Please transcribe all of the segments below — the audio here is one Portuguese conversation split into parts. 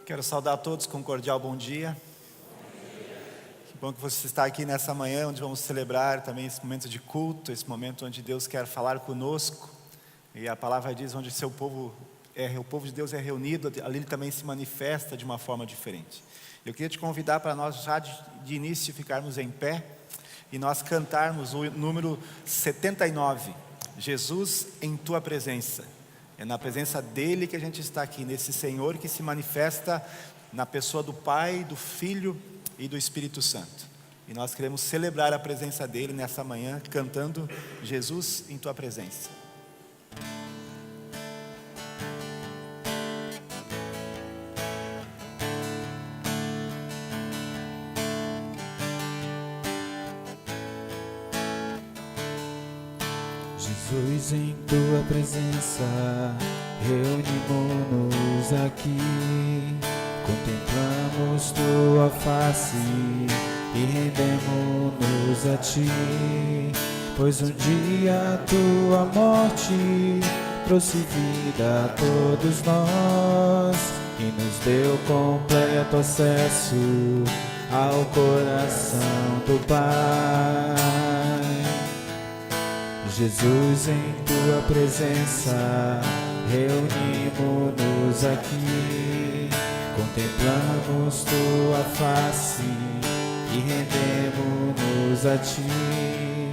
Quero saudar a todos com um cordial bom dia. Que bom que você está aqui nessa manhã, onde vamos celebrar também esse momento de culto, esse momento onde Deus quer falar conosco. E a palavra diz, onde o povo de Deus é reunido, ali ele também se manifesta de uma forma diferente. Eu queria te convidar para nós já de início ficarmos em pé e nós cantarmos o número 79, Jesus em Tua Presença. É na presença dEle que a gente está aqui, nesse Senhor que se manifesta na pessoa do Pai, do Filho e do Espírito Santo. E nós queremos celebrar a presença dEle nessa manhã, cantando Jesus em Tua Presença. Jesus, em Tua presença, reunimos-nos aqui, contemplamos Tua face e rendemos-nos a Ti, pois um dia a Tua morte trouxe vida a todos nós e nos deu completo acesso ao coração do Pai. Jesus, em Tua presença, reunimos-nos aqui, contemplamos Tua face e rendemos-nos a Ti,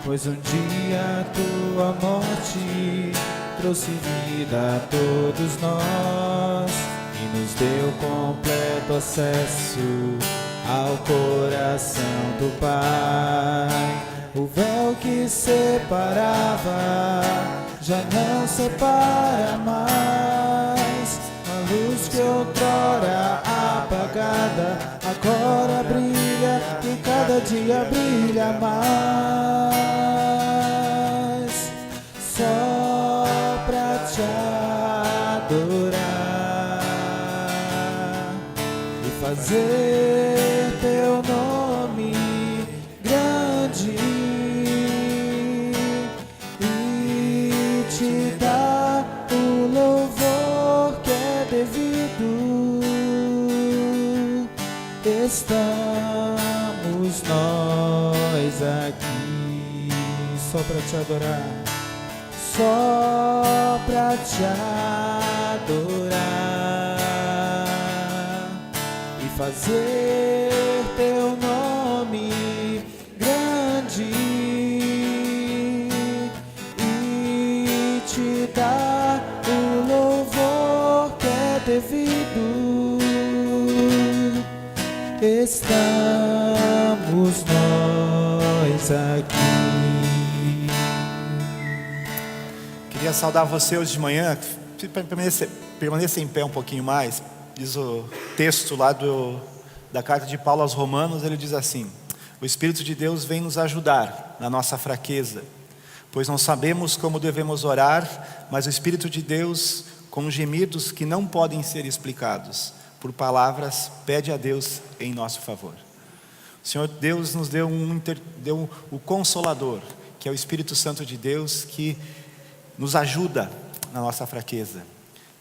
pois um dia a Tua morte trouxe vida a todos nós e nos deu completo acesso ao coração do Pai. O véu que separava já não separa mais. A luz que outrora apagada agora brilha e cada dia brilha mais. Só pra Te adorar e fazer Teu nome grande. Estamos nós aqui só para Te adorar, só para Te adorar e fazer Teu nome grande e Te dar o louvor que é devido. Estamos nós aqui. Queria saudar você hoje de manhã. Permaneça em pé um pouquinho mais. Diz o texto lá da carta de Paulo aos Romanos, ele diz assim: o Espírito de Deus vem nos ajudar na nossa fraqueza, pois não sabemos como devemos orar, mas o Espírito de Deus, com gemidos que não podem ser explicados por palavras, pede a Deus em nosso favor. O Senhor Deus nos deu o Consolador, que é o Espírito Santo de Deus, que nos ajuda na nossa fraqueza.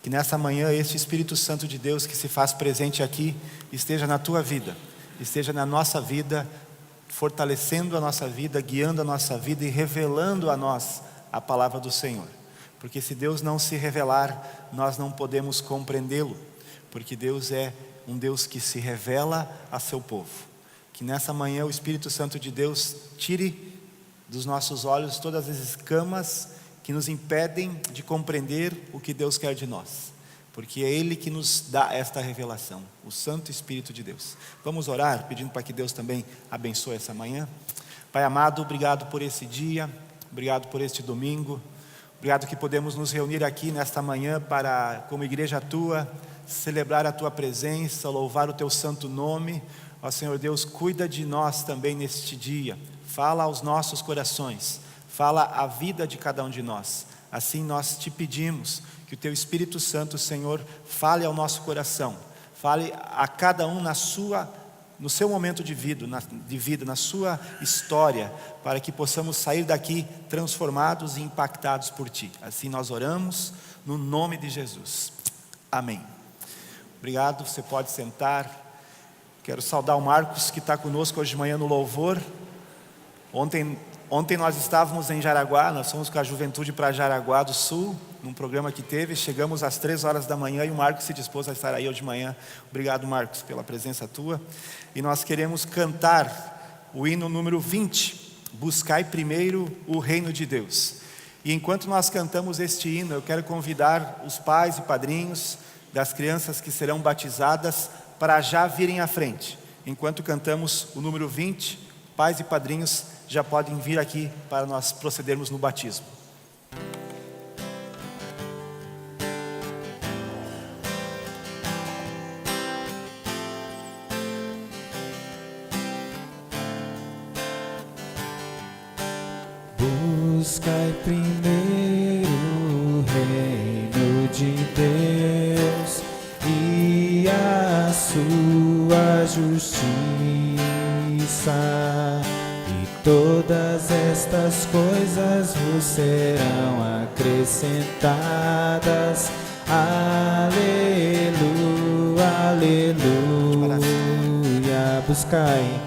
Que nessa manhã esse Espírito Santo de Deus que se faz presente aqui, esteja na tua vida, esteja na nossa vida, fortalecendo a nossa vida, guiando a nossa vida e revelando a nós a palavra do Senhor. Porque se Deus não se revelar, nós não podemos compreendê-lo. Porque Deus é um Deus que se revela a seu povo. Que nessa manhã o Espírito Santo de Deus tire dos nossos olhos todas as escamas que nos impedem de compreender o que Deus quer de nós. Porque é Ele que nos dá esta revelação, o Santo Espírito de Deus. Vamos orar, pedindo para que Deus também abençoe essa manhã. Pai amado, obrigado por esse dia, obrigado por este domingo. Obrigado que podemos nos reunir aqui nesta manhã para, como igreja Tua, celebrar a Tua presença, louvar o Teu santo nome. Ó Senhor Deus, cuida de nós também neste dia. Fala aos nossos corações, fala a vida de cada um de nós. Assim nós Te pedimos que o Teu Espírito Santo, Senhor, fale ao nosso coração, fale a cada um no seu momento de vida, na sua história, para que possamos sair daqui transformados e impactados por Ti. Assim nós oramos no nome de Jesus. Amém. Obrigado, você pode sentar. Quero saudar o Marcos, que está conosco hoje de manhã no louvor. Ontem nós estávamos em Jaraguá, nós fomos com a juventude para Jaraguá do Sul, num programa que teve. Chegamos às 3 horas da manhã e o Marcos se dispôs a estar aí hoje de manhã. Obrigado, Marcos, pela presença tua. E nós queremos cantar o hino número 20, Buscai primeiro o reino de Deus. E enquanto nós cantamos este hino, eu quero convidar os pais e padrinhos das crianças que serão batizadas para já virem à frente. Enquanto cantamos o número 20, pais e padrinhos já podem vir aqui para nós procedermos no batismo. Buscai primeiro o reino de Deus e a sua justiça, e todas estas coisas vos serão acrescentadas. Aleluia, aleluia. Buscai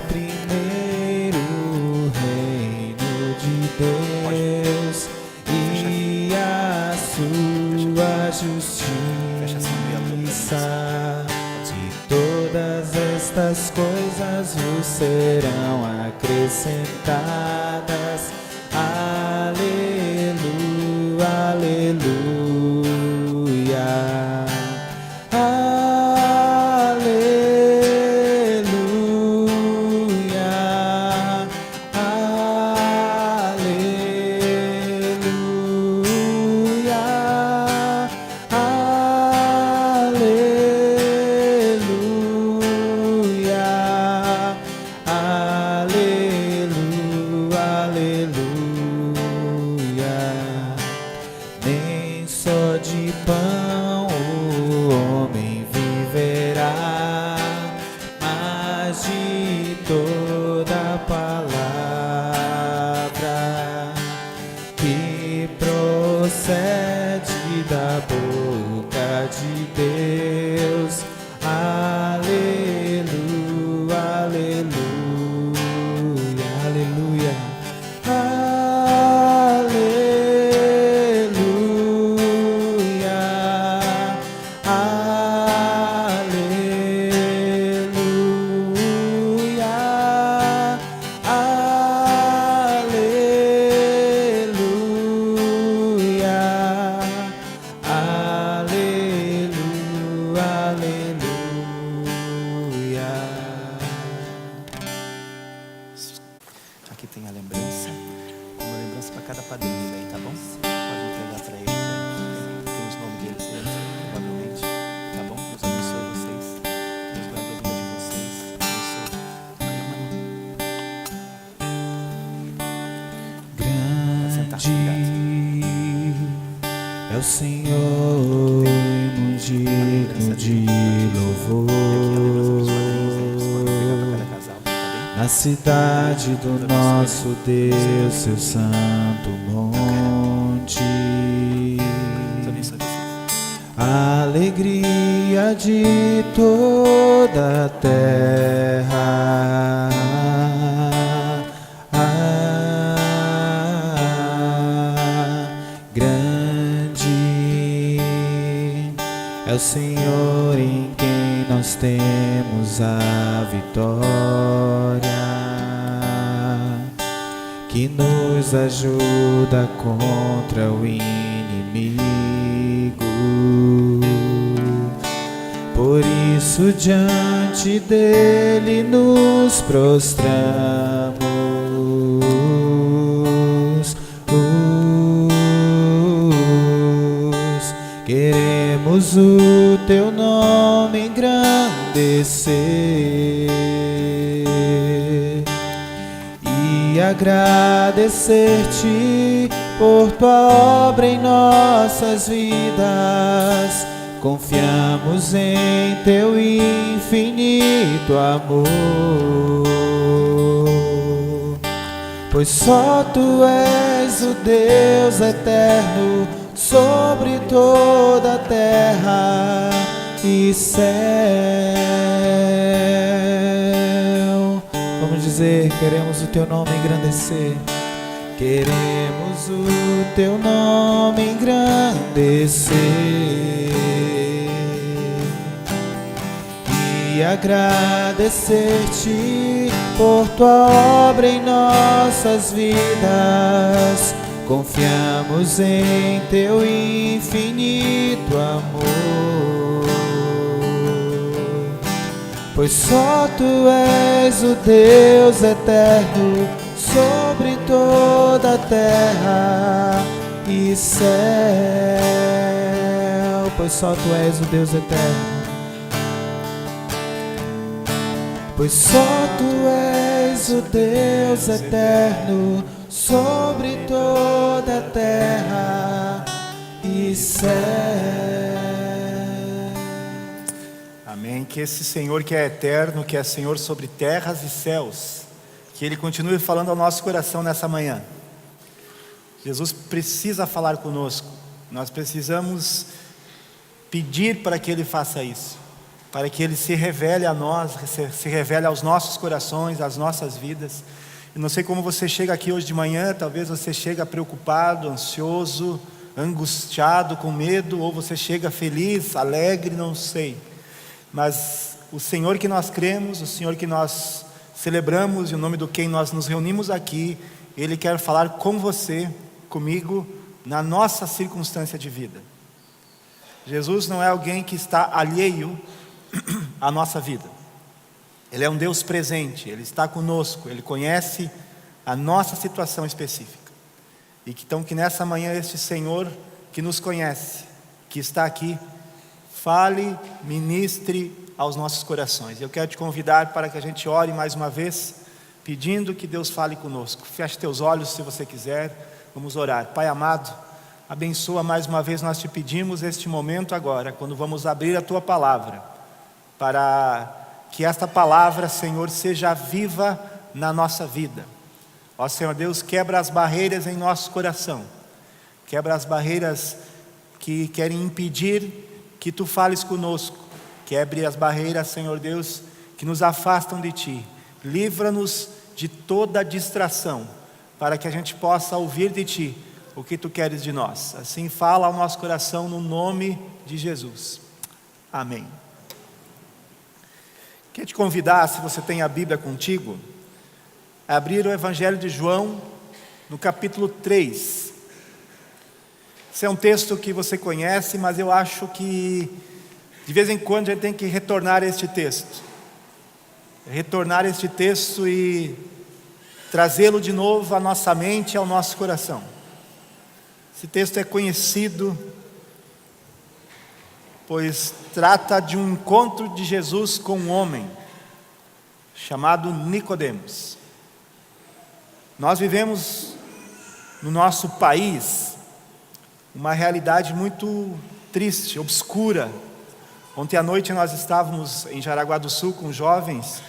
primeiro o reino de Deus e a sua justiça, e todas estas coisas vos serão acrescentadas. Aleluia, aleluia. É o Senhor muito digno de louvor. Na cidade do nosso Deus, seu santo monte, a alegria de toda a terra. É o Senhor em quem nós temos a vitória, que nos ajuda contra o inimigo. Por isso diante dele nos prostramos. Queremos o teu nome engrandecer e agradecer-te por tua obra em nossas vidas. Confiamos em teu infinito amor, pois só tu és o Deus eterno sobre toda a toda terra e céu. Vamos dizer, queremos o teu nome engrandecer. Queremos o teu nome engrandecer e agradecer-te por tua obra em nossas vidas. Confiamos em teu infinito amor, pois só tu és o Deus eterno sobre toda a terra e céu. Pois só tu és o Deus eterno, pois só tu és o Deus eterno sobre toda a terra e céu. Amém. Que esse Senhor que é eterno, que é Senhor sobre terras e céus, que Ele continue falando ao nosso coração nessa manhã. Jesus precisa falar conosco. Nós precisamos pedir para que Ele faça isso, para que Ele se revele a nós, se revele aos nossos corações, às nossas vidas. Eu não sei como você chega aqui hoje de manhã, talvez você chega preocupado, ansioso, angustiado, com medo, ou você chega feliz, alegre, não sei. Mas o Senhor que nós cremos, o Senhor que nós celebramos, e o nome do quem nós nos reunimos aqui, Ele quer falar com você, comigo, na nossa circunstância de vida. Jesus não é alguém que está alheio à nossa vida. Ele é um Deus presente, Ele está conosco, Ele conhece a nossa situação específica. E então que nessa manhã este Senhor que nos conhece, que está aqui, fale, ministre aos nossos corações. Eu quero te convidar para que a gente ore mais uma vez, pedindo que Deus fale conosco. Feche teus olhos se você quiser, vamos orar. Pai amado, abençoa mais uma vez, nós te pedimos este momento agora, quando vamos abrir a Tua Palavra, para que esta Palavra, Senhor, seja viva na nossa vida. Ó Senhor Deus, quebra as barreiras em nosso coração, quebra as barreiras que querem impedir que Tu fales conosco. Quebre as barreiras, Senhor Deus, que nos afastam de Ti. Livra-nos de toda distração, para que a gente possa ouvir de Ti o que Tu queres de nós. Assim fala ao nosso coração no nome de Jesus. Amém. Quero te convidar, se você tem a Bíblia contigo, a abrir o Evangelho de João, no capítulo 3. Esse é um texto que você conhece, mas eu acho que de vez em quando a gente tem que retornar a este texto. Retornar a este texto e trazê-lo de novo à nossa mente e ao nosso coração. Esse texto é conhecido, pois trata de um encontro de Jesus com um homem chamado Nicodemos. Nós vivemos no nosso país uma realidade muito triste, obscura. Ontem à noite nós estávamos em Jaraguá do Sul com jovens,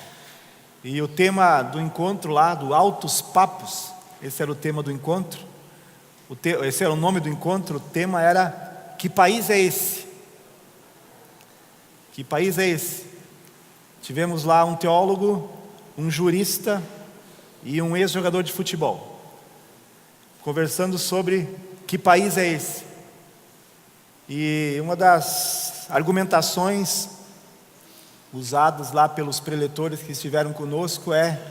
e o tema do encontro lá, do Altos Papos, esse era o tema do encontro, esse era o nome do encontro, o tema era: que país é esse? Que país é esse? Tivemos lá um teólogo, um jurista e um ex-jogador de futebol, conversando sobre que país é esse. E uma das argumentações usadas lá pelos preletores que estiveram conosco é: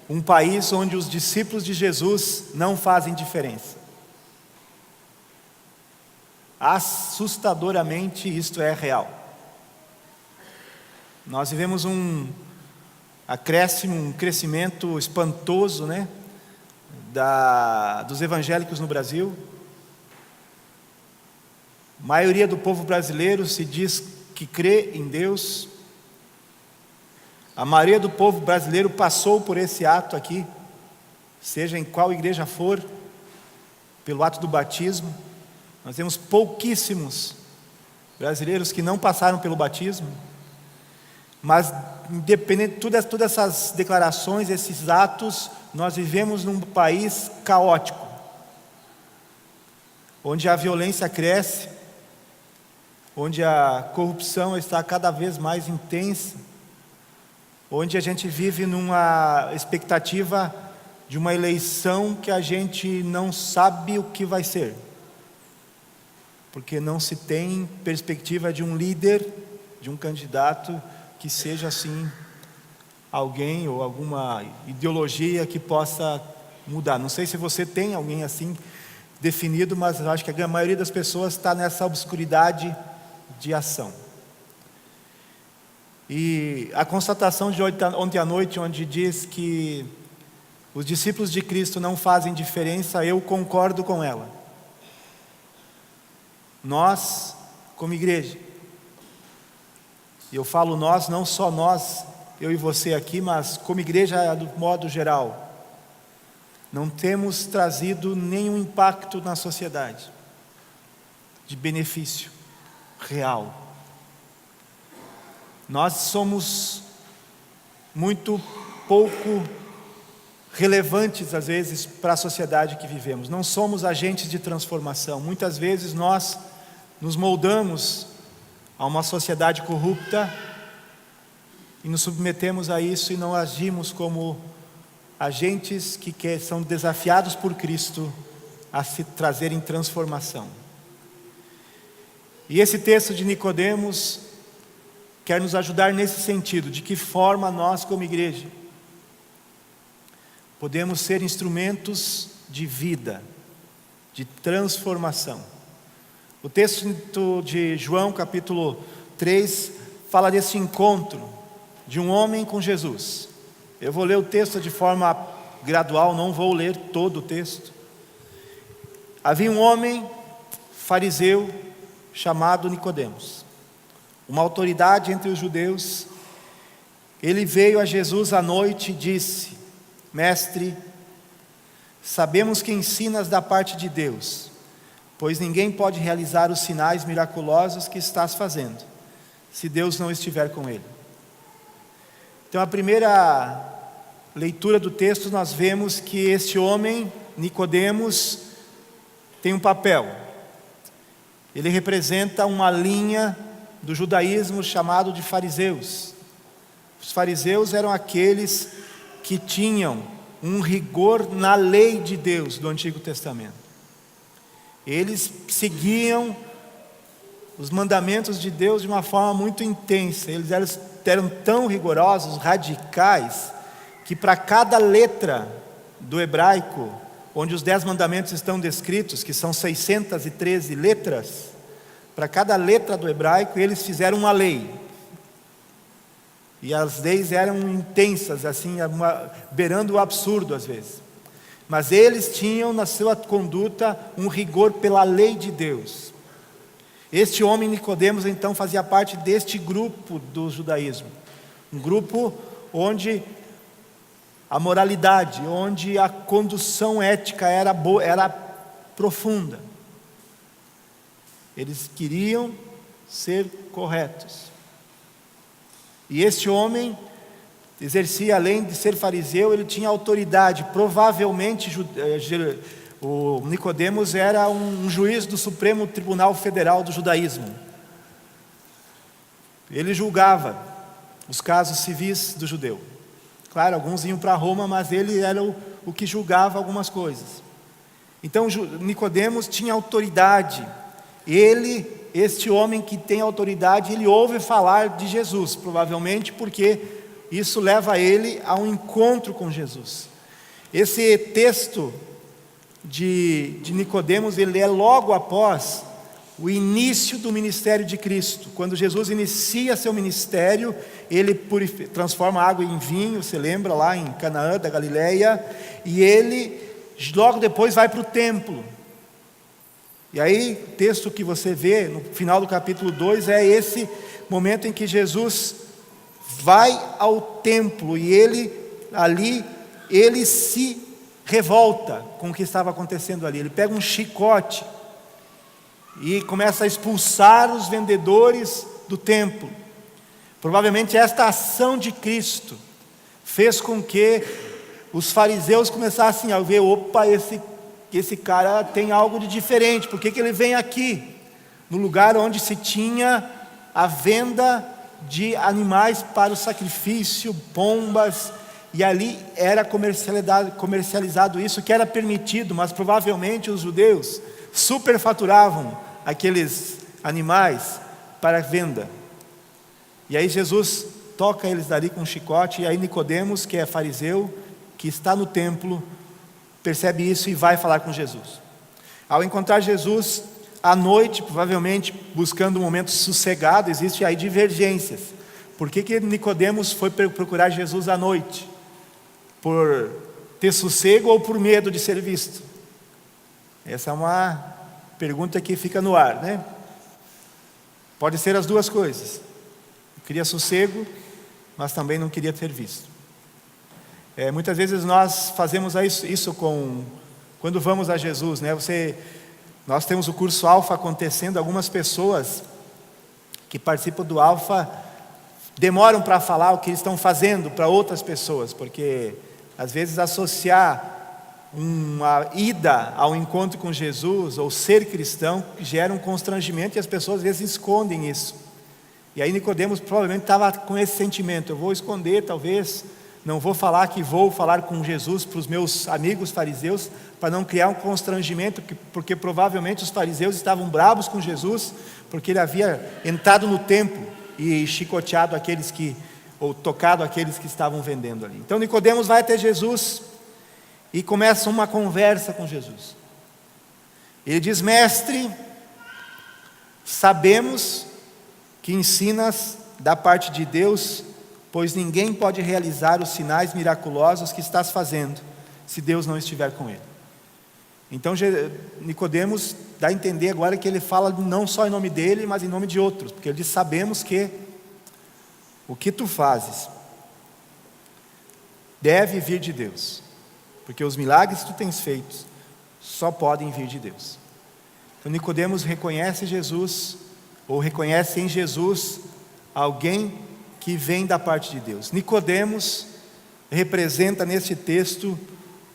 um país onde os discípulos de Jesus não fazem diferença. Assustadoramente isto é real. Nós vivemos um acréscimo, um crescimento espantoso, né, dos evangélicos no Brasil. A maioria do povo brasileiro se diz que crê em Deus. A maioria do povo brasileiro passou por esse ato aqui, seja em qual igreja for, pelo ato do batismo. Nós temos pouquíssimos brasileiros que não passaram pelo batismo. Mas independente de todas essas declarações, esses atos, nós vivemos num país caótico, onde a violência cresce, onde a corrupção está cada vez mais intensa, onde a gente vive numa expectativa de uma eleição que a gente não sabe o que vai ser, porque não se tem perspectiva de um líder, de um candidato que seja assim, alguém ou alguma ideologia que possa mudar. Não sei se você tem alguém assim definido, mas eu acho que a maioria das pessoas está nessa obscuridade de ação. E a constatação de ontem à noite, onde diz que os discípulos de Cristo não fazem diferença, eu concordo com ela. Nós, como igreja, e eu falo nós, não só nós, eu e você aqui, mas como igreja do modo geral, não temos trazido nenhum impacto na sociedade, de benefício real. Nós somos muito pouco relevantes, às vezes, para a sociedade que vivemos. Não somos agentes de transformação. Muitas vezes nós nos moldamos a uma sociedade corrupta e nos submetemos a isso e não agimos como agentes que são desafiados por Cristo a se trazerem transformação. E esse texto de Nicodemos quer nos ajudar nesse sentido, de que forma nós como igreja podemos ser instrumentos de vida, de transformação. O texto de João capítulo 3 fala desse encontro de um homem com Jesus. Eu vou ler o texto de forma gradual, não vou ler todo o texto. Havia um homem fariseu chamado Nicodemos, uma autoridade entre os judeus. Ele veio a Jesus à noite e disse: Mestre, sabemos que ensinas da parte de Deus, pois ninguém pode realizar os sinais miraculosos que estás fazendo, se Deus não estiver com ele. Então, a primeira leitura do texto, nós vemos que este homem, Nicodemos, tem um papel. Ele representa uma linha do judaísmo chamado de fariseus. Os fariseus eram aqueles que tinham um rigor na lei de Deus do Antigo Testamento. Eles seguiam os mandamentos de Deus de uma forma muito intensa. Eles eram tão rigorosos, radicais, que para cada letra do hebraico, onde os 10 mandamentos estão descritos, que são 613 letras, para cada letra do hebraico eles fizeram uma lei. E as leis eram intensas, assim, beirando o absurdo às vezes. Mas eles tinham na sua conduta um rigor pela lei de Deus. Este homem Nicodemos então fazia parte deste grupo do judaísmo. Um grupo onde a moralidade, onde a condução ética era profunda. Eles queriam ser corretos. E este homem exercia, além de ser fariseu, ele tinha autoridade. Provavelmente o Nicodemos era um juiz do Supremo Tribunal Federal do judaísmo. Ele julgava os casos civis do judeu. Claro, alguns iam para Roma, mas ele era o que julgava algumas coisas. Então Nicodemos tinha autoridade. Este homem que tem autoridade, ele ouve falar de Jesus, provavelmente porque isso leva ele a um encontro com Jesus. Esse texto de Nicodemos, ele é logo após o início do ministério de Cristo. Quando Jesus inicia seu ministério, ele transforma água em vinho, você lembra lá em Canaã da Galileia, e ele logo depois vai para o templo. E aí, o texto que você vê no final do capítulo 2 é esse momento em que Jesus vai ao templo e ele se revolta com o que estava acontecendo ali. Ele pega um chicote e começa a expulsar os vendedores do templo. Provavelmente esta ação de Cristo fez com que os fariseus começassem a ver: opa, esse cara tem algo de diferente, por que ele vem aqui? no lugar onde se tinha a venda de animais para o sacrifício, pombas, e ali era comercializado isso, que era permitido, mas provavelmente os judeus superfaturavam aqueles animais para venda. E aí Jesus toca eles dali com um chicote, e aí Nicodemos, que é fariseu, que está no templo, percebe isso e vai falar com Jesus. Ao encontrar Jesus à noite, provavelmente buscando um momento sossegado, existe aí divergências. Por que Nicodemos foi procurar Jesus à noite? Por ter sossego ou por medo de ser visto? Essa é uma pergunta que fica no ar, né? Pode ser as duas coisas. Eu queria sossego, mas também não queria ser visto. Muitas vezes nós fazemos isso quando vamos a Jesus, né? Nós temos o curso Alfa acontecendo, algumas pessoas que participam do Alfa demoram para falar o que eles estão fazendo para outras pessoas, porque às vezes associar uma ida ao encontro com Jesus ou ser cristão gera um constrangimento, e as pessoas às vezes escondem isso. E aí Nicodemos provavelmente estava com esse sentimento: eu vou esconder, talvez não vou falar que vou falar com Jesus para os meus amigos fariseus, para não criar um constrangimento, porque provavelmente os fariseus estavam bravos com Jesus, porque ele havia entrado no templo e chicoteado ou tocado aqueles que estavam vendendo ali. Então Nicodemos vai até Jesus e começa uma conversa com Jesus. Ele diz: mestre, sabemos que ensinas da parte de Deus, pois ninguém pode realizar os sinais miraculosos que estás fazendo, se Deus não estiver com ele. Então Nicodemos dá a entender agora que ele fala não só em nome dele, mas em nome de outros, porque ele diz: sabemos que o que tu fazes deve vir de Deus, porque os milagres que tu tens feito só podem vir de Deus. Então Nicodemos reconhece Jesus, ou reconhece em Jesus alguém que vem da parte de Deus. Nicodemos representa neste texto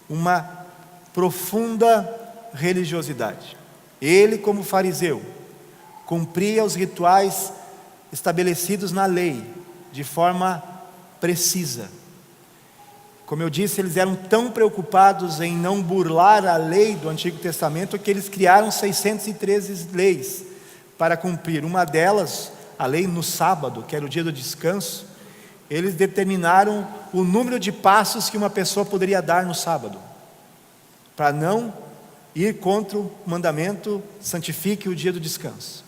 uma profunda religiosidade. Ele, como fariseu, cumpria os rituais estabelecidos na lei de forma precisa. Como eu disse, eles eram tão preocupados em não burlar a lei do Antigo Testamento que eles criaram 613 leis para cumprir. Uma delas, a lei no sábado, que era o dia do descanso, eles determinaram o número de passos que uma pessoa poderia dar no sábado, para não ir contra o mandamento: santifique o dia do descanso.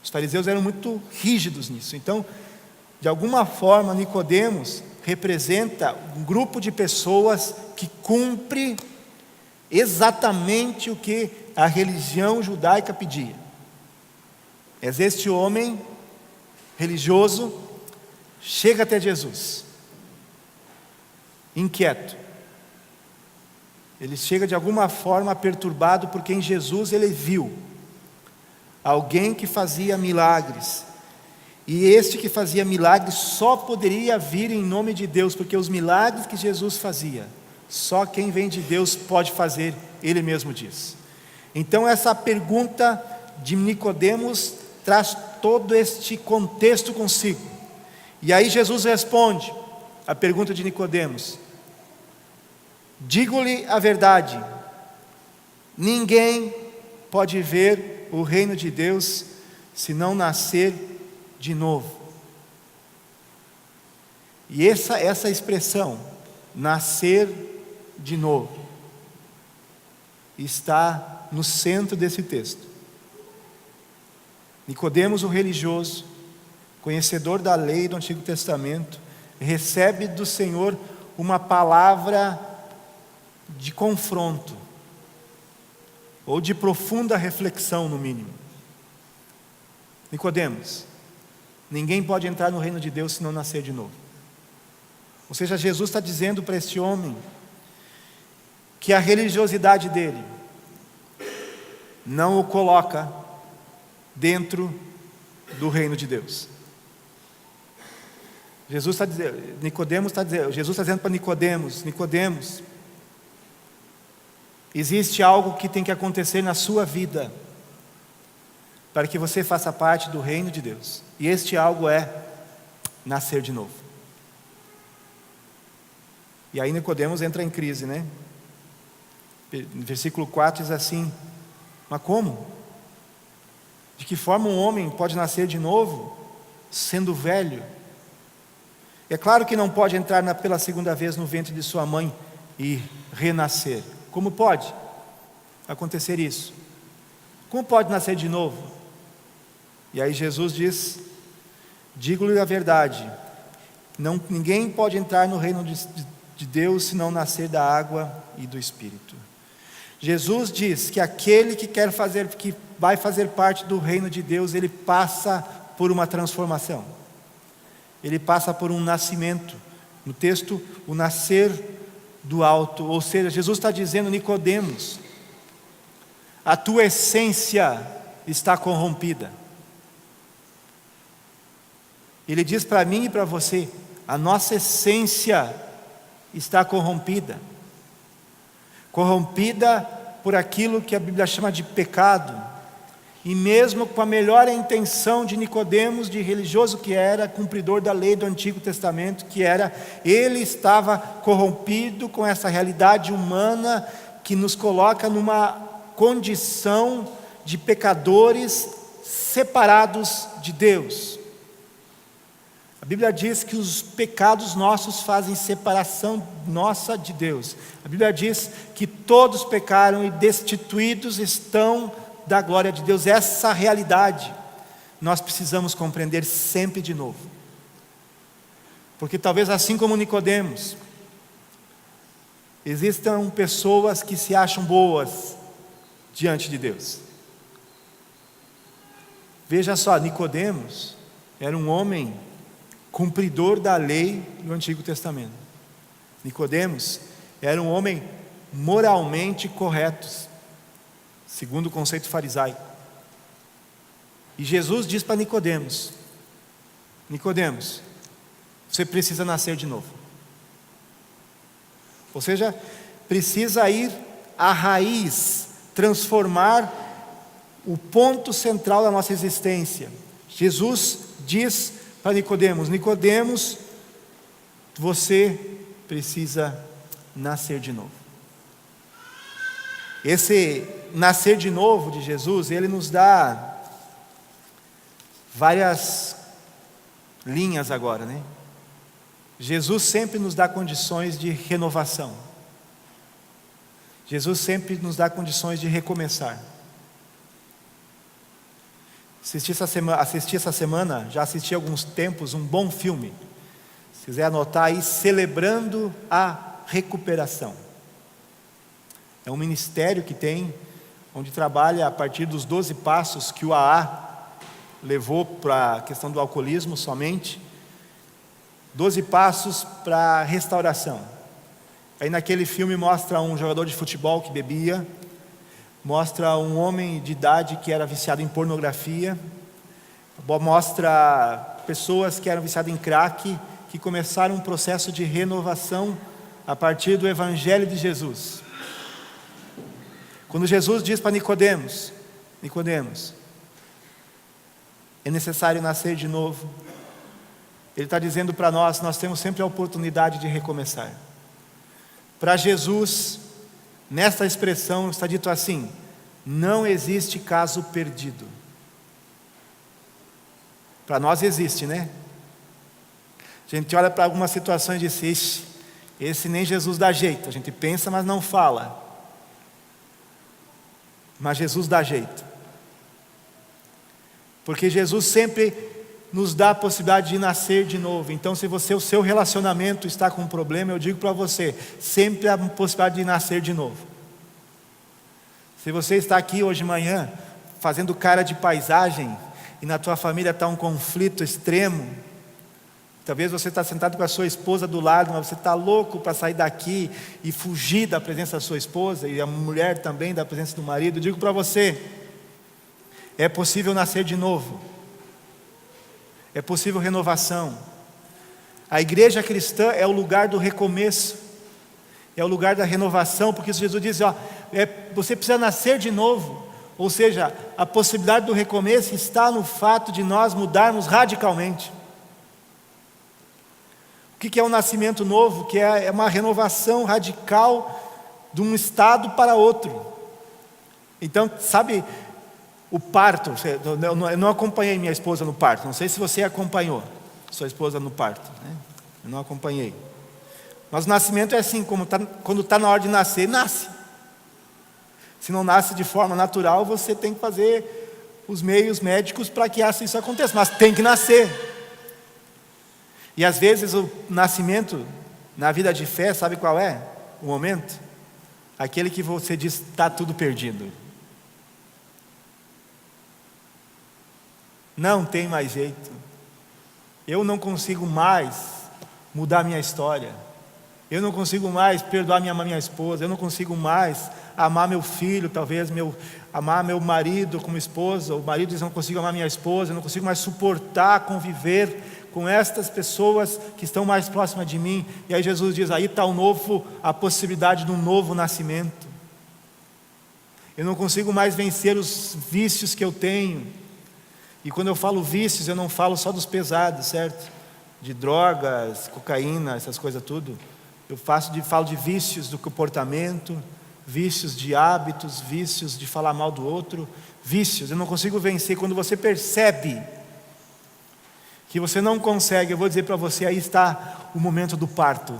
Os fariseus eram muito rígidos nisso. Então, de alguma forma, Nicodemos representa um grupo de pessoas que cumpre exatamente o que a religião judaica pedia. Este homem religioso chega até Jesus, inquieto. Ele chega de alguma forma perturbado, porque em Jesus ele viu alguém que fazia milagres, e este que fazia milagres só poderia vir em nome de Deus, porque os milagres que Jesus fazia, só quem vem de Deus pode fazer, ele mesmo diz. Então essa pergunta de Nicodemos traz todo este contexto consigo. E aí Jesus responde a pergunta de Nicodemos: digo-lhe a verdade, ninguém pode ver o reino de Deus se não nascer de novo. E essa expressão, nascer de novo, está no centro desse texto. Nicodemos, o religioso, conhecedor da lei do Antigo Testamento, recebe do Senhor uma palavra de confronto, ou de profunda reflexão, no mínimo. Nicodemos, ninguém pode entrar no reino de Deus se não nascer de novo. Ou seja, Jesus está dizendo para este homem que a religiosidade dele não o coloca dentro do reino de Deus. Jesus está dizendo para Nicodemos: Nicodemos, existe algo que tem que acontecer na sua vida para que você faça parte do reino de Deus. E este algo é nascer de novo. E aí Nicodemos entra em crise, né? No versículo 4 diz assim: mas como? De que forma um homem pode nascer de novo, sendo velho? É claro que não pode entrar pela segunda vez no ventre de sua mãe e renascer. Como pode acontecer isso? Como pode nascer de novo? E aí Jesus diz: digo-lhe a verdade, ninguém pode entrar no reino de Deus se não nascer da água e do Espírito. Jesus diz que aquele que vai fazer parte do reino de Deus, ele passa por uma transformação, ele passa por um nascimento. No texto, o nascer do alto, ou seja, Jesus está dizendo: Nicodemos, a tua essência está corrompida. Ele diz para mim e para você: a nossa essência está corrompida por aquilo que a Bíblia chama de pecado. E mesmo com a melhor intenção de Nicodemos, de religioso que era, cumpridor da lei do Antigo Testamento que era, ele estava corrompido com essa realidade humana que nos coloca numa condição de pecadores separados de Deus. A Bíblia diz que os pecados nossos fazem separação nossa de Deus. A Bíblia diz que todos pecaram e destituídos estão da glória de Deus. Essa realidade nós precisamos compreender sempre de novo. Porque talvez assim como Nicodemos, existam pessoas que se acham boas diante de Deus. Veja só, Nicodemos era um homem cumpridor da lei do Antigo Testamento. Nicodemos era um homem moralmente correto, segundo o conceito farisaico. E Jesus diz para Nicodemos: Nicodemos, você precisa nascer de novo. Ou seja, precisa ir à raiz, transformar o ponto central da nossa existência. Jesus diz para Nicodemos: Nicodemos, você precisa nascer de novo. Esse nascer de novo de Jesus, ele nos dá várias linhas agora, né? Jesus sempre nos dá condições de renovação. Jesus sempre nos dá condições de recomeçar. Assisti essa semana, já assisti há alguns tempos, um bom filme. Se quiser anotar aí, Celebrando a Recuperação. É um ministério que tem, onde trabalha a partir dos 12 passos que o AA levou para a questão do alcoolismo somente. 12 passos para a restauração. Aí naquele filme mostra um jogador de futebol que bebia, mostra um homem de idade que era viciado em pornografia, mostra pessoas que eram viciadas em crack, que começaram um processo de renovação a partir do Evangelho de Jesus. Quando Jesus diz para Nicodemos: Nicodemos, é necessário nascer de novo, Ele está dizendo para nós temos sempre a oportunidade de recomeçar. Para Jesus, nesta expressão está dito assim: não existe caso perdido. Para nós existe, né? A gente olha para algumas situações e diz: esse nem Jesus dá jeito. A gente pensa, mas não fala. Mas Jesus dá jeito. Porque Jesus sempre nos dá a possibilidade de nascer de novo. Então, se o seu relacionamento está com um problema, eu digo para você, sempre há a possibilidade de nascer de novo. Se você está aqui hoje de manhã, fazendo cara de paisagem, e na tua família está um conflito extremo, talvez você está sentado com a sua esposa do lado, mas você está louco para sair daqui e fugir da presença da sua esposa, e a mulher também da presença do marido, eu digo para você, é possível nascer de novo. É possível renovação. A igreja cristã é o lugar do recomeço, é o lugar da renovação, porque Jesus diz: você precisa nascer de novo. Ou seja, a possibilidade do recomeço está no fato de nós mudarmos radicalmente. O que é um nascimento novo? Que é uma renovação radical de um estado para outro. Então, sabe, o parto, eu não acompanhei minha esposa no parto, não sei se você acompanhou sua esposa no parto, né? Eu não acompanhei. Mas o nascimento é assim, quando está na hora de nascer, nasce. Se não nasce de forma natural, você tem que fazer os meios médicos para que isso aconteça, mas tem que nascer. E às vezes o nascimento na vida de fé, sabe qual é o momento? Aquele que você diz, está tudo perdido. Não tem mais jeito. Eu não consigo mais mudar minha história. Eu não consigo mais perdoar minha esposa. Eu não consigo mais amar meu filho, talvez amar meu marido como esposa. O marido diz, não consigo amar minha esposa. Eu não consigo mais suportar, conviver com estas pessoas que estão mais próximas de mim. E aí Jesus diz, aí está a possibilidade de um novo nascimento. Eu não consigo mais vencer os vícios que eu tenho. E quando eu falo vícios, eu não falo só dos pesados, certo? De drogas, cocaína, essas coisas tudo. Eu falo de vícios do comportamento, vícios de hábitos, vícios de falar mal do outro, vícios. Eu não consigo vencer. Quando você percebe que você não consegue, eu vou dizer para você, aí está o momento do parto.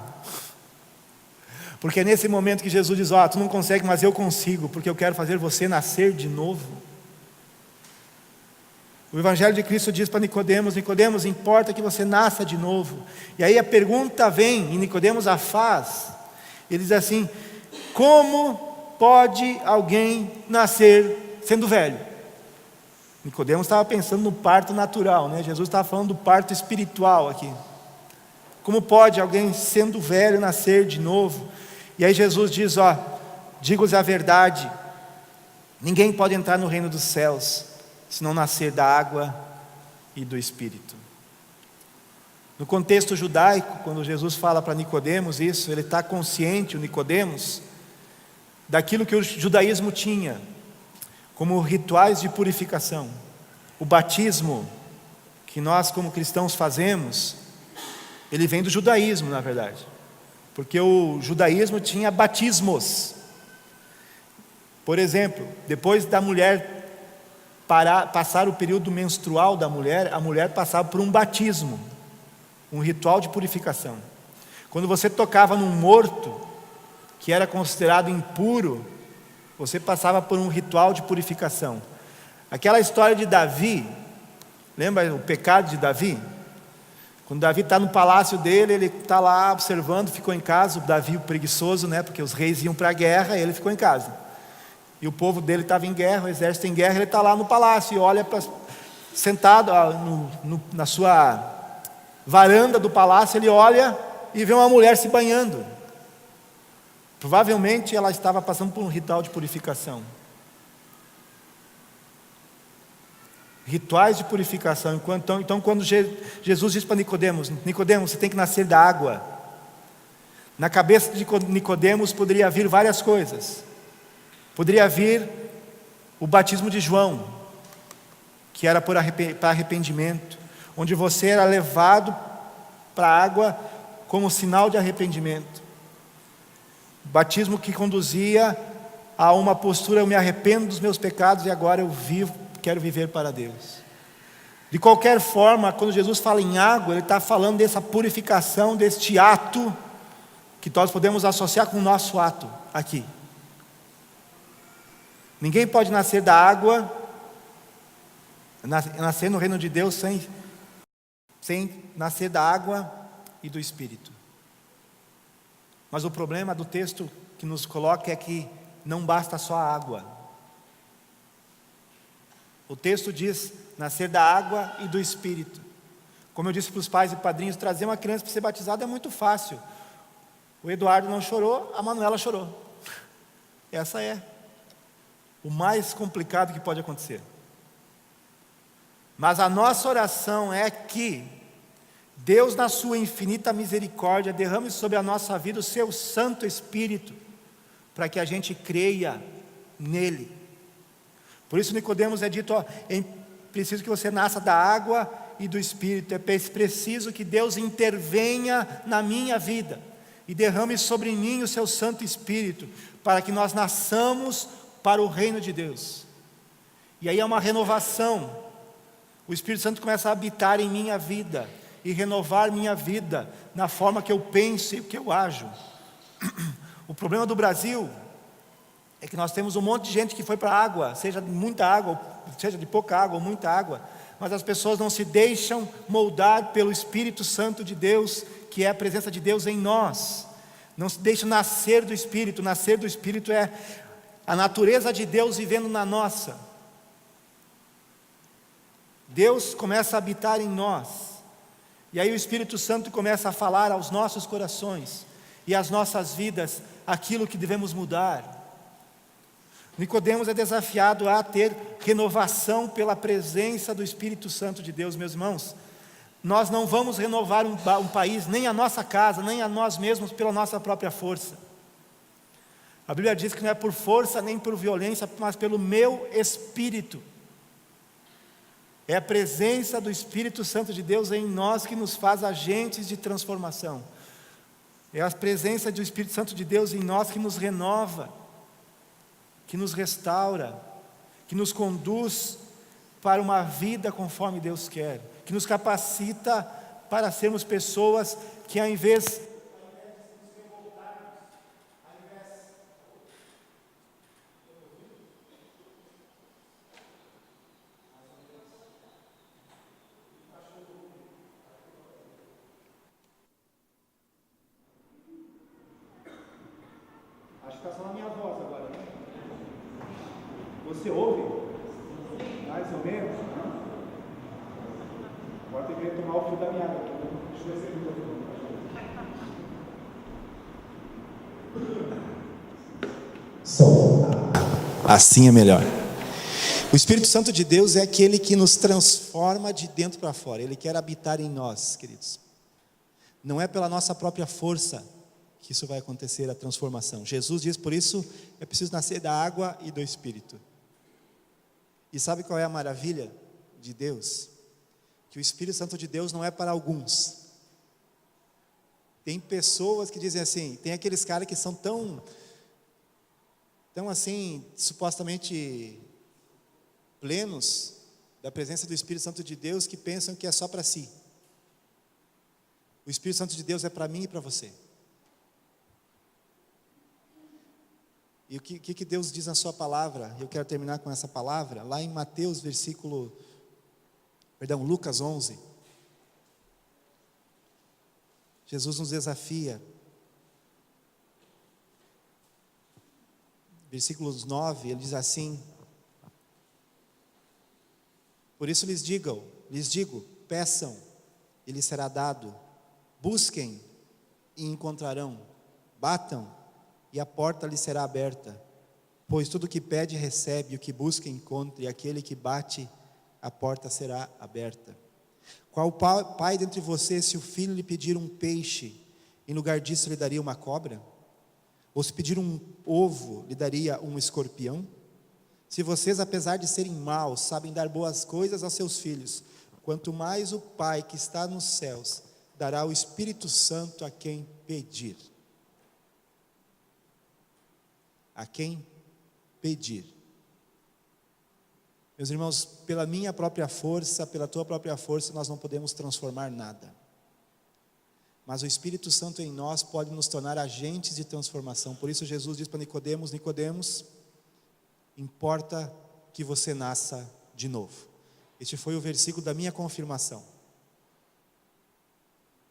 Porque é nesse momento que Jesus diz, tu não consegue, mas eu consigo, porque eu quero fazer você nascer de novo. O Evangelho de Cristo diz para Nicodemos, Nicodemos, importa que você nasça de novo. E aí a pergunta vem, e Nicodemos a faz. Ele diz assim, como pode alguém nascer sendo velho? Nicodemos estava pensando no parto natural, né? Jesus estava falando do parto espiritual aqui. Como pode alguém sendo velho nascer de novo? E aí Jesus diz, digo-lhes a verdade, ninguém pode entrar no reino dos céus se não nascer da água e do Espírito. No contexto judaico, quando Jesus fala para Nicodemos isso, ele está consciente, o Nicodemos, daquilo que o judaísmo tinha, como rituais de purificação. O batismo, que nós como cristãos fazemos, ele vem do judaísmo, na verdade. Porque o judaísmo tinha batismos. Por exemplo, depois da mulher passar o período menstrual da mulher, a mulher passava por um batismo, um ritual de purificação. Quando você tocava num morto, que era considerado impuro, você passava por um ritual de purificação. Aquela história de Davi, lembra o pecado de Davi? Quando Davi está no palácio dele, ele está lá observando, ficou em casa, o Davi o preguiçoso, né? Porque os reis iam para a guerra e ele ficou em casa. E o povo dele estava em guerra, o exército em guerra, ele está lá no palácio e olha sentado na sua varanda do palácio, ele olha e vê uma mulher se banhando. Provavelmente ela estava passando por um ritual de purificação. Rituais de purificação. Então quando Jesus diz para Nicodemos, Nicodemos, você tem que nascer da água. Na cabeça de Nicodemos poderia vir várias coisas. Poderia vir o batismo de João, que era para arrependimento, onde você era levado para a água como sinal de arrependimento. Batismo que conduzia a uma postura, eu me arrependo dos meus pecados e agora eu quero viver para Deus. De qualquer forma, quando Jesus fala em água, ele está falando dessa purificação, deste ato, que nós podemos associar com o nosso ato aqui. Ninguém pode nascer da água, nascer no reino de Deus sem nascer da água e do Espírito. Mas o problema do texto que nos coloca é que não basta só a água. O texto diz nascer da água e do Espírito. Como eu disse para os pais e padrinhos, trazer uma criança para ser batizada é muito fácil. O Eduardo não chorou, a Manuela chorou. Essa é o mais complicado que pode acontecer. Mas a nossa oração é que Deus, na sua infinita misericórdia, derrame sobre a nossa vida o seu Santo Espírito, para que a gente creia nele. Por isso Nicodemos é dito, é preciso que você nasça da água e do Espírito. É preciso que Deus intervenha na minha vida e derrame sobre mim o seu Santo Espírito, para que nós nasçamos para o reino de Deus. E aí é uma renovação. O Espírito Santo começa a habitar em minha vida e renovar minha vida na forma que eu penso e que eu ajo. O problema do Brasil é que nós temos um monte de gente que foi para a água, seja de muita água, seja de pouca água ou muita água, mas as pessoas não se deixam moldar pelo Espírito Santo de Deus, que é a presença de Deus em nós. Não se deixam nascer do Espírito. Nascer do Espírito é a natureza de Deus vivendo na nossa. Deus começa a habitar em nós, e aí o Espírito Santo começa a falar aos nossos corações e às nossas vidas aquilo que devemos mudar. Nicodemos é desafiado a ter renovação pela presença do Espírito Santo de Deus. Meus irmãos, nós não vamos renovar um país, nem a nossa casa, nem a nós mesmos pela nossa própria força. A Bíblia diz que não é por força nem por violência, mas pelo meu Espírito. É a presença do Espírito Santo de Deus em nós que nos faz agentes de transformação. É a presença do Espírito Santo de Deus em nós que nos renova, que nos restaura, que nos conduz para uma vida conforme Deus quer, que nos capacita para sermos pessoas que ao invés acho que está só na minha voz agora, né? Você ouve? Mais ou menos? Agora tem que tomar o fio da minha água. Deixa eu ver se assim é melhor. O Espírito Santo de Deus é aquele que nos transforma de dentro para fora. Ele quer habitar em nós, queridos. Não é pela nossa própria força que isso vai acontecer, a transformação. Jesus diz, por isso é preciso nascer da água e do Espírito. E sabe qual é a maravilha de Deus? Que o Espírito Santo de Deus não é para alguns. Tem pessoas que dizem assim, tem aqueles caras que são tão assim, supostamente plenos da presença do Espírito Santo de Deus, que pensam que é só para si. O Espírito Santo de Deus é para mim e para você. E o que Deus diz na sua palavra? Eu quero terminar com essa palavra, lá em Mateus Lucas 11. Jesus nos desafia. Versículos 9, ele diz assim: por isso lhes digo, peçam, e lhes será dado, busquem e encontrarão, batam e a porta lhe será aberta, pois tudo que pede recebe, o que busca encontra, e aquele que bate, a porta será aberta. Qual pai dentre vocês, se o filho lhe pedir um peixe, em lugar disso lhe daria uma cobra? Ou se pedir um ovo, lhe daria um escorpião? Se vocês, apesar de serem maus, sabem dar boas coisas aos seus filhos, quanto mais o Pai que está nos céus dará o Espírito Santo a quem pedir. A quem pedir. Meus irmãos, pela minha própria força, pela tua própria força, nós não podemos transformar nada. Mas o Espírito Santo em nós pode nos tornar agentes de transformação. Por isso Jesus diz para Nicodemos: Nicodemos, importa que você nasça de novo. Este foi o versículo da minha confirmação.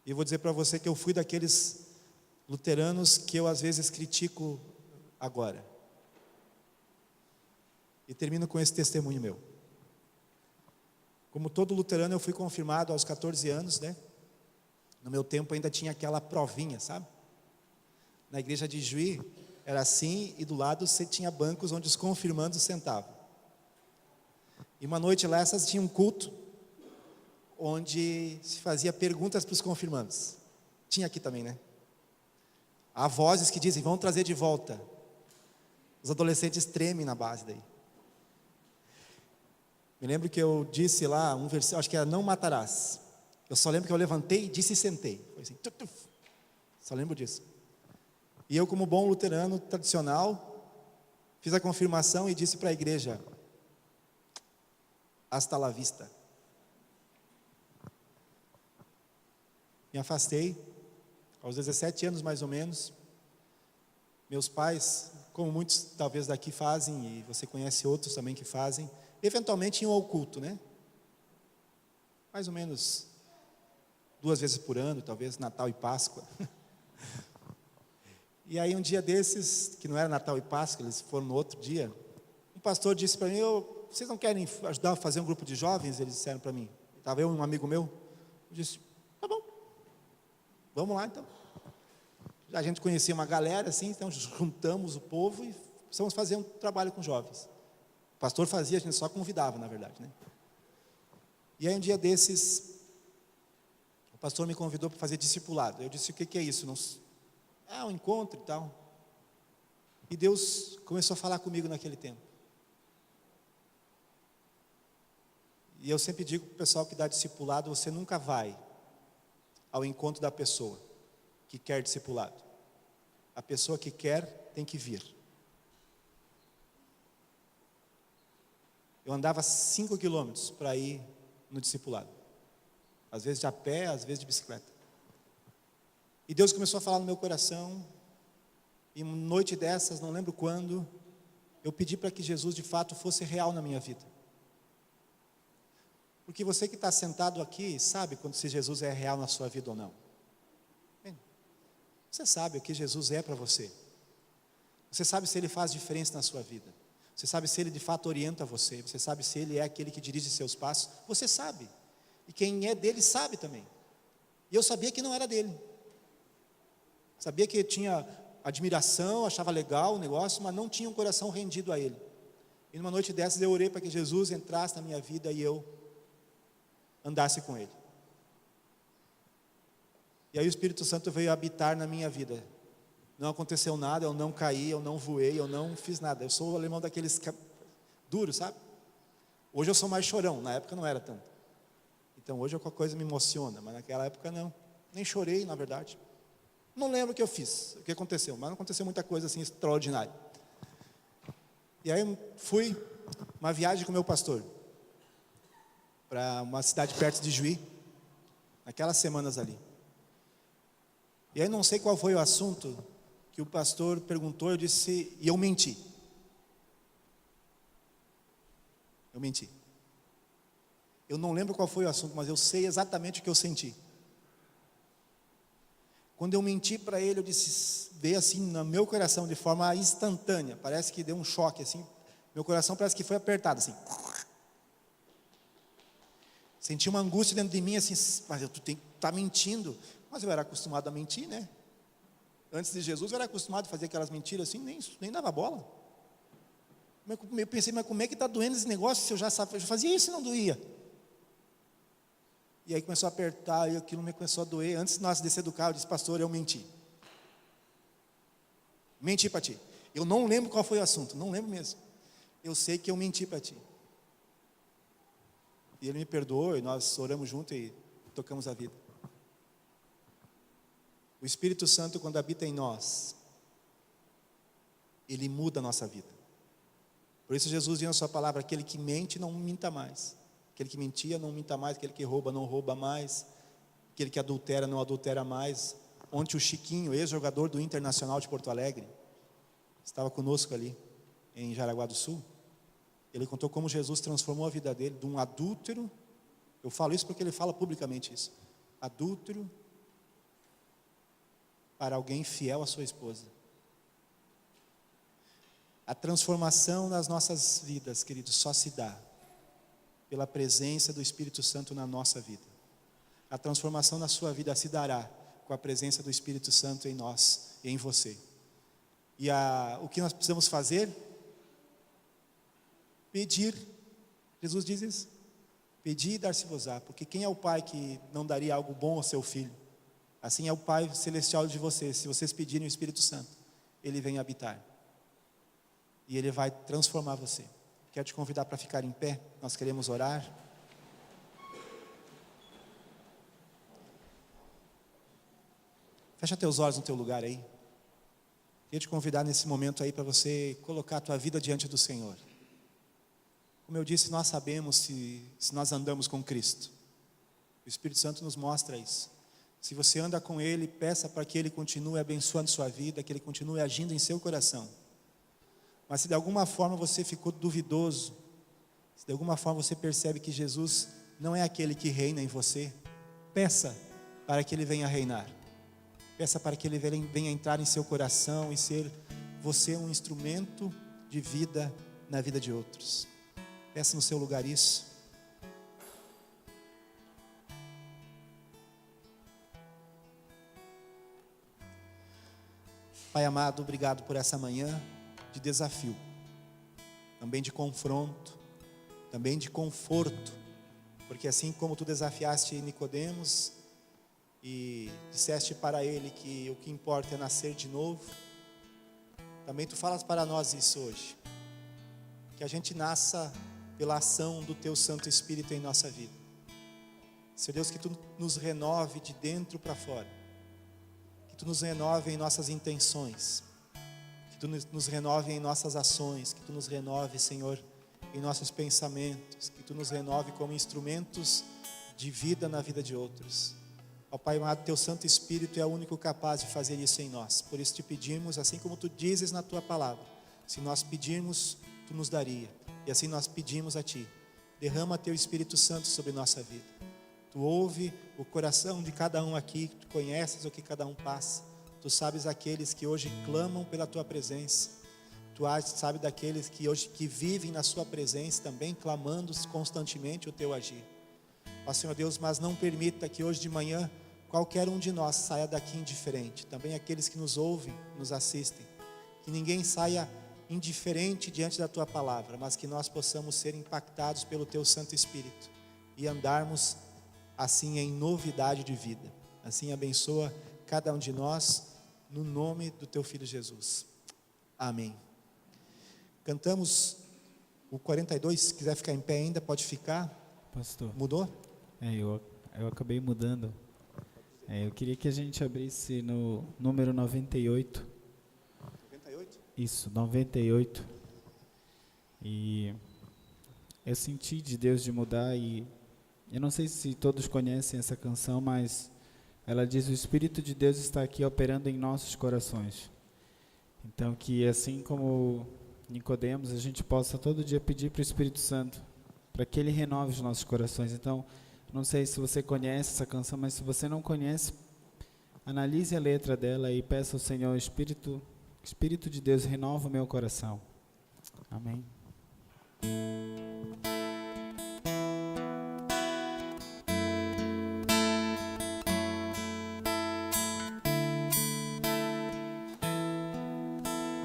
E eu vou dizer para você que eu fui daqueles luteranos que eu às vezes critico agora. E termino com esse testemunho meu. Como todo luterano, eu fui confirmado aos 14 anos, né? No meu tempo ainda tinha aquela provinha, sabe? Na igreja de Juí era assim, e do lado você tinha bancos onde os confirmandos sentavam. E uma noite lá, essas tinham um culto onde se fazia perguntas para os confirmandos. Tinha aqui também, né? Há vozes que dizem: vão trazer de volta. Os adolescentes tremem na base daí. Me lembro que eu disse lá um versículo, acho que era não matarás. Eu só lembro que eu levantei, disse e sentei. Foi assim, tuf, tuf. Só lembro disso. E eu, como bom luterano tradicional, fiz a confirmação e disse para a igreja: hasta la vista. Me afastei, aos 17 anos mais ou menos. Meus pais, como muitos talvez daqui fazem, e você conhece outros também que fazem, eventualmente iam ao culto, né? Mais ou menos 2 vezes por ano, talvez Natal e Páscoa. E aí um dia desses, que não era Natal e Páscoa, eles foram no outro dia, um pastor disse para mim: vocês não querem ajudar a fazer um grupo de jovens? Eles disseram para mim. Estava eu e um amigo meu. Eu disse: tá bom, vamos lá então. A gente conhecia uma galera assim, então juntamos o povo e precisamos fazer um trabalho com jovens. O pastor fazia, a gente só convidava, na verdade, né? E aí um dia desses, o pastor me convidou para fazer discipulado. Eu disse: o que é isso? Não... um encontro e tal. E Deus começou a falar comigo naquele tempo. E eu sempre digo para o pessoal que dá discipulado: você nunca vai ao encontro da pessoa que quer discipulado. A pessoa que quer tem que vir. Eu andava 5 quilômetros para ir no discipulado. Às vezes de a pé, às vezes de bicicleta. E Deus começou a falar no meu coração. E uma noite dessas, não lembro quando, eu pedi para que Jesus de fato fosse real na minha vida. Porque você que está sentado aqui sabe quando se Jesus é real na sua vida ou não. Você sabe o que Jesus é para você. Você sabe se Ele faz diferença na sua vida. Você sabe se Ele de fato orienta você. Você sabe se Ele é aquele que dirige seus passos. Você sabe. E quem é dele sabe também. E eu sabia que não era dele. Sabia que tinha admiração, achava legal o negócio, mas não tinha um coração rendido a Ele. E numa noite dessas eu orei para que Jesus entrasse na minha vida e eu andasse com Ele. E aí o Espírito Santo veio habitar na minha vida. Não aconteceu nada, eu não caí, eu não voei, eu não fiz nada. Eu sou o alemão daqueles duros, sabe? Hoje eu sou mais chorão, na época não era tanto. Então hoje qualquer coisa me emociona, mas naquela época não. Nem chorei, na verdade. Não lembro o que eu fiz, o que aconteceu, mas não aconteceu muita coisa assim extraordinária. E aí eu fui uma viagem com o meu pastor para uma cidade perto de Juí, naquelas semanas ali. E aí não sei qual foi o assunto que o pastor perguntou, eu disse, e eu menti. Eu menti. Eu não lembro qual foi o assunto, mas eu sei exatamente o que eu senti. Quando eu menti para ele, eu disse, veio assim no meu coração de forma instantânea, parece que deu um choque assim, meu coração parece que foi apertado assim. Senti uma angústia dentro de mim assim, mas tu tá mentindo. Mas eu era acostumado a mentir, né? Antes de Jesus eu era acostumado a fazer aquelas mentiras assim, nem dava bola. Eu pensei, mas como é que está doendo esse negócio se eu já fazia isso e não doía? E aí começou a apertar e aquilo me começou a doer. Antes de nós descer do carro, eu disse, pastor, eu menti. Menti para ti. Eu não lembro qual foi o assunto, não lembro mesmo. Eu sei que eu menti para ti. E ele me perdoou e nós oramos junto e tocamos a vida. O Espírito Santo, quando habita em nós, ele muda a nossa vida. Por isso Jesus diz na sua palavra, aquele que mente não minta mais. Aquele que mentia não minta mais, aquele que rouba não rouba mais, aquele que adultera não adultera mais. Ontem o Chiquinho, ex-jogador do Internacional de Porto Alegre, estava conosco ali em Jaraguá do Sul. Ele contou como Jesus transformou a vida dele de um adúltero. Eu falo isso porque ele fala publicamente isso. Adúltero para alguém fiel à sua esposa. A transformação nas nossas vidas, queridos, só se dá pela presença do Espírito Santo na nossa vida. A transformação na sua vida se dará com a presença do Espírito Santo em nós e em você. E o que nós precisamos fazer? Pedir. Jesus diz isso. Pedir e dar-se-vos-á. Porque quem é o pai que não daria algo bom ao seu filho? Assim é o Pai Celestial de vocês. Se vocês pedirem o Espírito Santo, Ele vem habitar. E Ele vai transformar você. Quero te convidar para ficar em pé, nós queremos orar. Fecha teus olhos no teu lugar aí. Queria te convidar nesse momento aí para você colocar a tua vida diante do Senhor. Como eu disse, nós sabemos se nós andamos com Cristo. O Espírito Santo nos mostra isso. Se você anda com Ele, peça para que Ele continue abençoando sua vida, que Ele continue agindo em seu coração. Mas se de alguma forma você ficou duvidoso, se de alguma forma você percebe que Jesus não é aquele que reina em você, peça para que Ele venha reinar. Peça para que Ele venha entrar em seu coração e ser você um instrumento de vida na vida de outros. Peça no seu lugar isso. Pai amado, obrigado por essa manhã de desafio, também de confronto, também de conforto, porque assim como tu desafiaste Nicodemos e disseste para ele que o que importa é nascer de novo, também tu falas para nós isso hoje, que a gente nasça pela ação do teu Santo Espírito em nossa vida. Senhor Deus, que tu nos renove de dentro para fora, que tu nos renove em nossas intenções, que tu nos renove em nossas ações, que tu nos renove, Senhor, em nossos pensamentos, que tu nos renove como instrumentos de vida na vida de outros. Ó Pai amado, teu Santo Espírito é o único capaz de fazer isso em nós. Por isso te pedimos, assim como tu dizes na tua palavra, se nós pedirmos, tu nos daria. E assim nós pedimos a ti, derrama teu Espírito Santo sobre nossa vida. Tu ouve o coração de cada um aqui, tu conheces o que cada um passa. Tu sabes aqueles que hoje clamam pela tua presença. Tu sabes daqueles que hoje que vivem na sua presença também, clamando constantemente o teu agir. Ó Senhor Deus, mas não permita que hoje de manhã qualquer um de nós saia daqui indiferente. Também aqueles que nos ouvem, nos assistem. Que ninguém saia indiferente diante da tua palavra, mas que nós possamos ser impactados pelo teu Santo Espírito e andarmos assim em novidade de vida. Assim abençoa cada um de nós, no nome do teu Filho Jesus. Amém. Cantamos o 42, se quiser ficar em pé ainda, pode ficar. Pastor. Mudou? Eu acabei mudando. Eu queria que a gente abrisse no número 98. 98? Isso, 98. E eu senti de Deus de mudar, e eu não sei se todos conhecem essa canção, mas ela diz: o Espírito de Deus está aqui operando em nossos corações. Então que assim como Nicodemos, a gente possa todo dia pedir para o Espírito Santo, para que Ele renove os nossos corações. Então, não sei se você conhece essa canção, mas se você não conhece, analise a letra dela e peça ao Senhor: Espírito de Deus, renova o meu coração. Amém.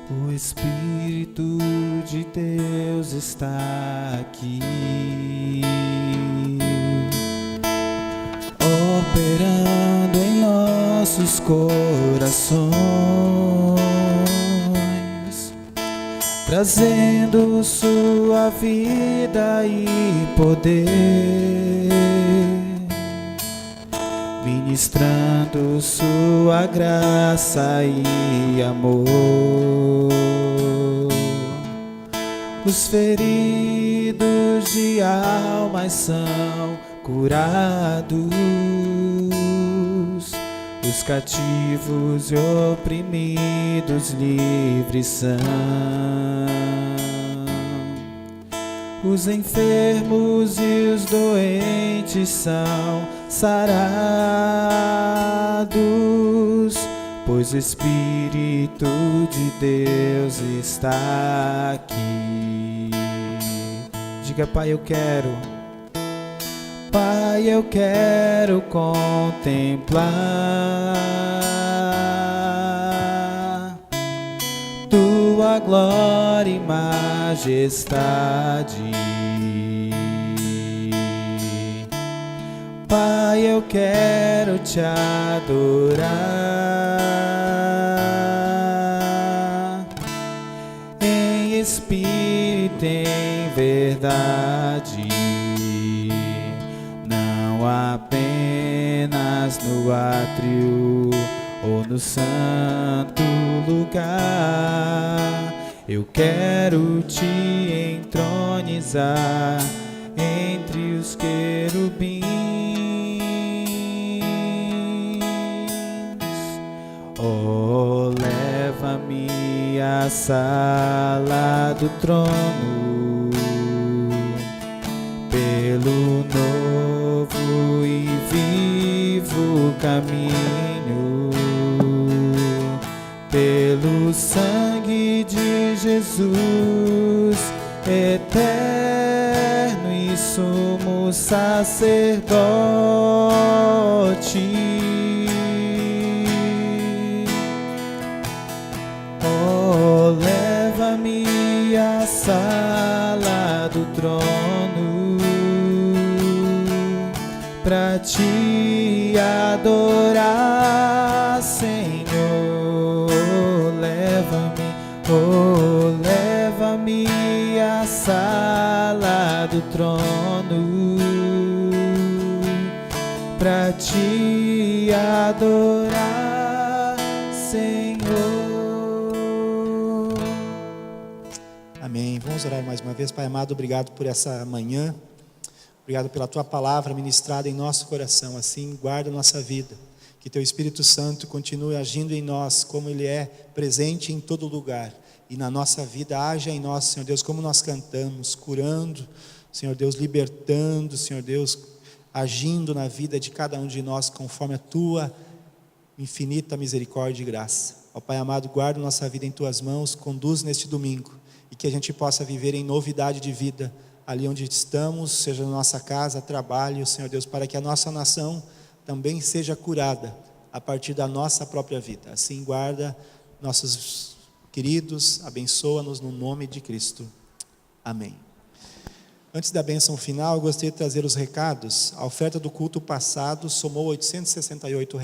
O Espírito de Deus está aqui, operando em nossos corações, trazendo sua vida e poder, ministrando sua graça e amor. Os feridos de alma são curados, os cativos e oprimidos livres são, os enfermos e os doentes são sarados, pois o Espírito de Deus está aqui. Diga: Pai, eu quero. Pai, eu quero contemplar tua glória e majestade. Pai, eu quero te adorar em espírito e em verdade, não apenas no átrio ou no santo lugar. Eu quero te entronizar entre os querubins. Oh, leva-me à sala do trono, pelo novo e vivo caminho, pelo sangue de Jesus, eterno e sumo sacerdote. Oh, leva-me à sala do trono pra te adorar, Senhor. Leva-me, oh, leva-me à sala do trono pra te adorar, Senhor. Amém. Vamos orar mais uma vez. Pai amado, obrigado por essa manhã. Obrigado pela Tua palavra ministrada em nosso coração. Assim, guarda a nossa vida. Que Teu Espírito Santo continue agindo em nós, como Ele é presente em todo lugar. E na nossa vida, haja em nós, Senhor Deus, como nós cantamos, curando, Senhor Deus, libertando, Senhor Deus, agindo na vida de cada um de nós, conforme a Tua infinita misericórdia e graça. Ó Pai amado, guarda a nossa vida em Tuas mãos, conduz neste domingo. E que a gente possa viver em novidade de vida, ali onde estamos, seja na nossa casa, trabalho, Senhor Deus, para que a nossa nação também seja curada a partir da nossa própria vida. Assim, guarda nossos queridos, abençoa-nos no nome de Cristo. Amém. Antes da bênção final, eu gostaria de trazer os recados. A oferta do culto passado somou R$ 868.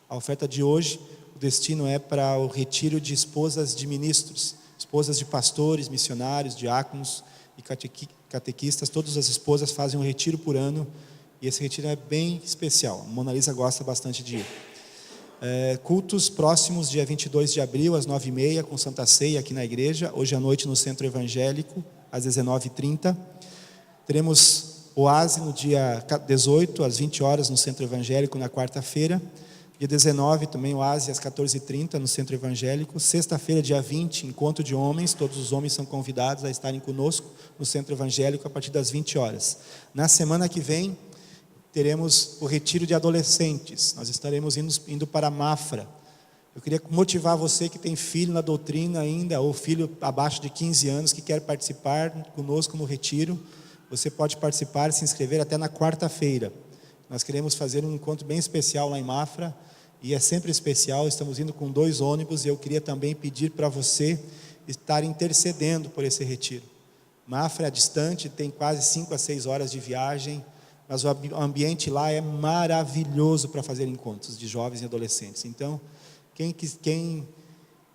A oferta de hoje, o destino é para o retiro de esposas de ministros, esposas de pastores, missionários, diáconos e catequistas. Todas as esposas fazem um retiro por ano e esse retiro é bem especial. A Mona Lisa gosta bastante de ir. Cultos próximos, dia 22 de abril, às 9h30, com Santa Ceia aqui na igreja. Hoje à noite no Centro Evangélico, às 19h30. Teremos Oase no dia 18, às 20 horas, no Centro Evangélico, na quarta-feira. Dia 19, também Oase, às 14h30, no Centro Evangélico. Sexta-feira, dia 20, encontro de homens. Todos os homens são convidados a estarem conosco no Centro Evangélico a partir das 20 horas. Na semana que vem, teremos o retiro de adolescentes. Nós estaremos indo para Mafra. Eu queria motivar você que tem filho na doutrina ainda, ou filho abaixo de 15 anos, que quer participar conosco no retiro. Você pode participar e se inscrever até na quarta-feira. Nós queremos fazer um encontro bem especial lá em Mafra, e é sempre especial. Estamos indo com 2 ônibus, e eu queria também pedir para você estar intercedendo por esse retiro. Mafra é distante, tem quase 5 a 6 horas de viagem, mas o ambiente lá é maravilhoso para fazer encontros de jovens e adolescentes. Então, quem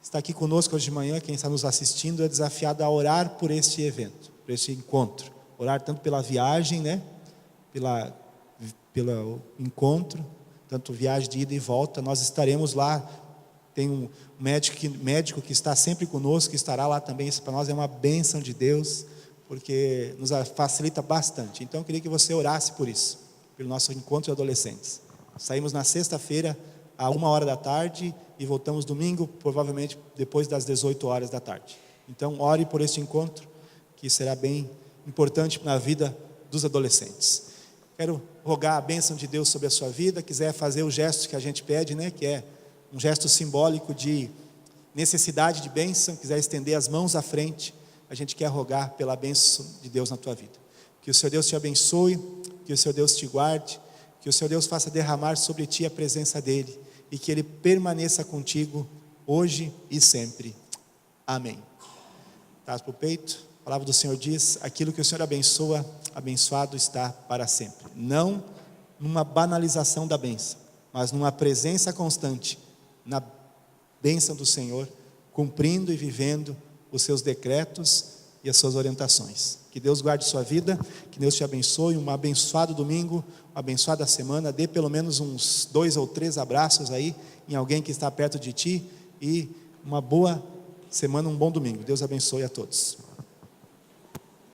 está aqui conosco hoje de manhã, quem está nos assistindo, é desafiado a orar por este evento, por este encontro. Orar tanto pela viagem, né? Pelo encontro, tanto viagem de ida e volta. Nós estaremos lá. Tem um médico que está sempre conosco, que estará lá também. Isso para nós é uma bênção de Deus, porque nos facilita bastante. Então eu queria que você orasse por isso, pelo nosso encontro de adolescentes. Saímos na sexta-feira, à 1h da tarde, e voltamos domingo, provavelmente depois das 18 horas da tarde. Então ore por este encontro, que será bem importante na vida dos adolescentes. Quero rogar a bênção de Deus sobre a sua vida. Quiser fazer o gesto que a gente pede, né, que é um gesto simbólico de necessidade de bênção, quiser estender as mãos à frente, a gente quer rogar pela bênção de Deus na tua vida. Que o Senhor Deus te abençoe, que o Senhor Deus te guarde, que o Senhor Deus faça derramar sobre ti a presença dEle, e que Ele permaneça contigo hoje e sempre. Amém. Traz para o peito. A palavra do Senhor diz: aquilo que o Senhor abençoa, abençoado está para sempre. Não numa banalização da bênção, mas numa presença constante na bênção do Senhor, cumprindo e vivendo os seus decretos e as suas orientações. Que Deus guarde sua vida, que Deus te abençoe, um abençoado domingo, uma abençoada semana, dê pelo menos uns 2 ou 3 abraços aí em alguém que está perto de ti, e uma boa semana, um bom domingo. Deus abençoe a todos.